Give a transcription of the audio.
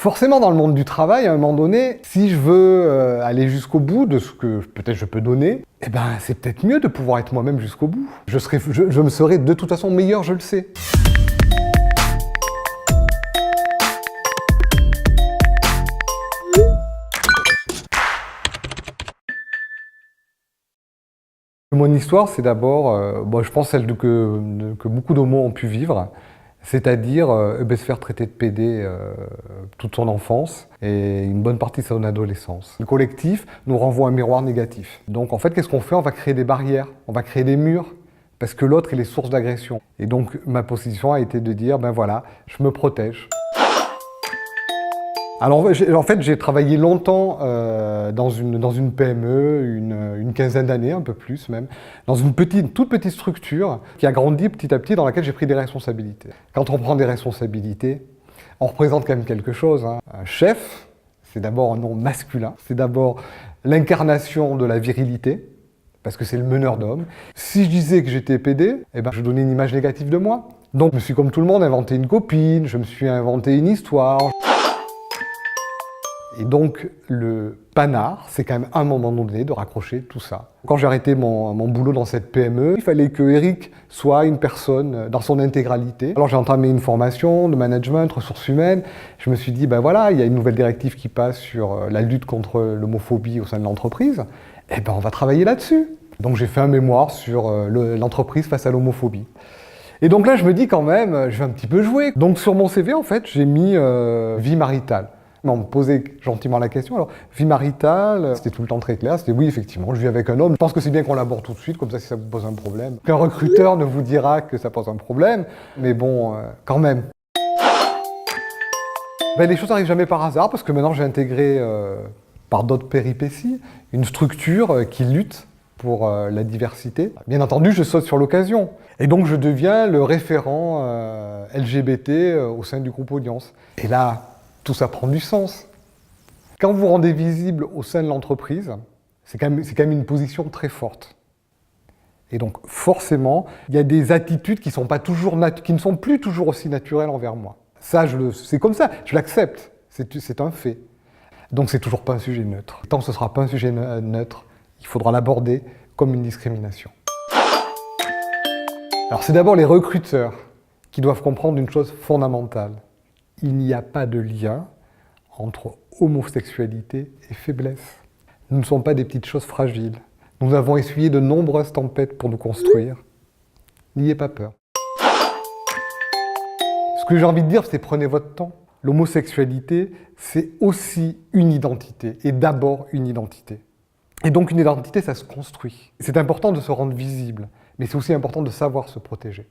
Forcément, dans le monde du travail, à un moment donné, si je veux aller jusqu'au bout de ce que peut-être je peux donner, eh ben, c'est peut-être mieux de pouvoir être moi-même jusqu'au bout. Je me serais de toute façon meilleur, je le sais. Mon histoire, c'est d'abord, je pense celle que beaucoup d'homos ont pu vivre, c'est-à-dire se faire traiter de PD toute son enfance et une bonne partie de son adolescence. Le collectif nous renvoie un miroir négatif. Donc en fait, qu'est-ce qu'on fait? On va créer des barrières, on va créer des murs, parce que l'autre, il est source d'agression. Et donc ma position a été de dire, ben voilà, je me protège. Alors en fait, j'ai travaillé longtemps dans une PME, une quinzaine d'années, un peu plus même, dans une toute petite structure qui a grandi petit à petit, dans laquelle j'ai pris des responsabilités. Quand on prend des responsabilités, on représente quand même quelque chose, hein. Un chef, c'est d'abord un nom masculin, c'est d'abord l'incarnation de la virilité, parce que c'est le meneur d'hommes. Si je disais que j'étais PD, eh ben, je donnais une image négative de moi. Donc je me suis, comme tout le monde, inventé une copine, je me suis inventé une histoire. Et donc, le panard, c'est quand même à un moment donné de raccrocher tout ça. Quand j'ai arrêté mon boulot dans cette PME, il fallait que Eric soit une personne dans son intégralité. Alors j'ai entamé une formation de management, ressources humaines. Je me suis dit, ben voilà, il y a une nouvelle directive qui passe sur la lutte contre l'homophobie au sein de l'entreprise. Eh ben on va travailler là-dessus. Donc j'ai fait un mémoire sur l'entreprise face à l'homophobie. Et donc là, je me dis quand même, je vais un petit peu jouer. Donc sur mon CV, en fait, j'ai mis vie maritale. On me posait gentiment la question, alors vie maritale, c'était tout le temps très clair, c'était oui effectivement, je vis avec un homme. Je pense que c'est bien qu'on l'aborde tout de suite, comme ça si ça vous pose un problème. Qu'un recruteur ne vous dira que ça pose un problème, mais bon, quand même. Ben, les choses n'arrivent jamais par hasard, parce que maintenant j'ai intégré, par d'autres péripéties, une structure qui lutte pour la diversité. Bien entendu, je saute sur l'occasion. Et donc je deviens le référent LGBT au sein du groupe Audience. Et là, tout ça prend du sens. Quand vous vous rendez visible au sein de l'entreprise, c'est quand même une position très forte. Et donc forcément, il y a des attitudes qui ne sont plus toujours aussi naturelles envers moi. Ça, c'est comme ça, je l'accepte, c'est un fait. Donc c'est toujours pas un sujet neutre. Tant que ce ne sera pas un sujet neutre, il faudra l'aborder comme une discrimination. Alors c'est d'abord les recruteurs qui doivent comprendre une chose fondamentale. Il n'y a pas de lien entre homosexualité et faiblesse. Nous ne sommes pas des petites choses fragiles. Nous avons essuyé de nombreuses tempêtes pour nous construire. N'ayez pas peur. Ce que j'ai envie de dire, c'est prenez votre temps. L'homosexualité, c'est aussi une identité, et d'abord une identité. Et donc une identité, ça se construit. C'est important de se rendre visible, mais c'est aussi important de savoir se protéger.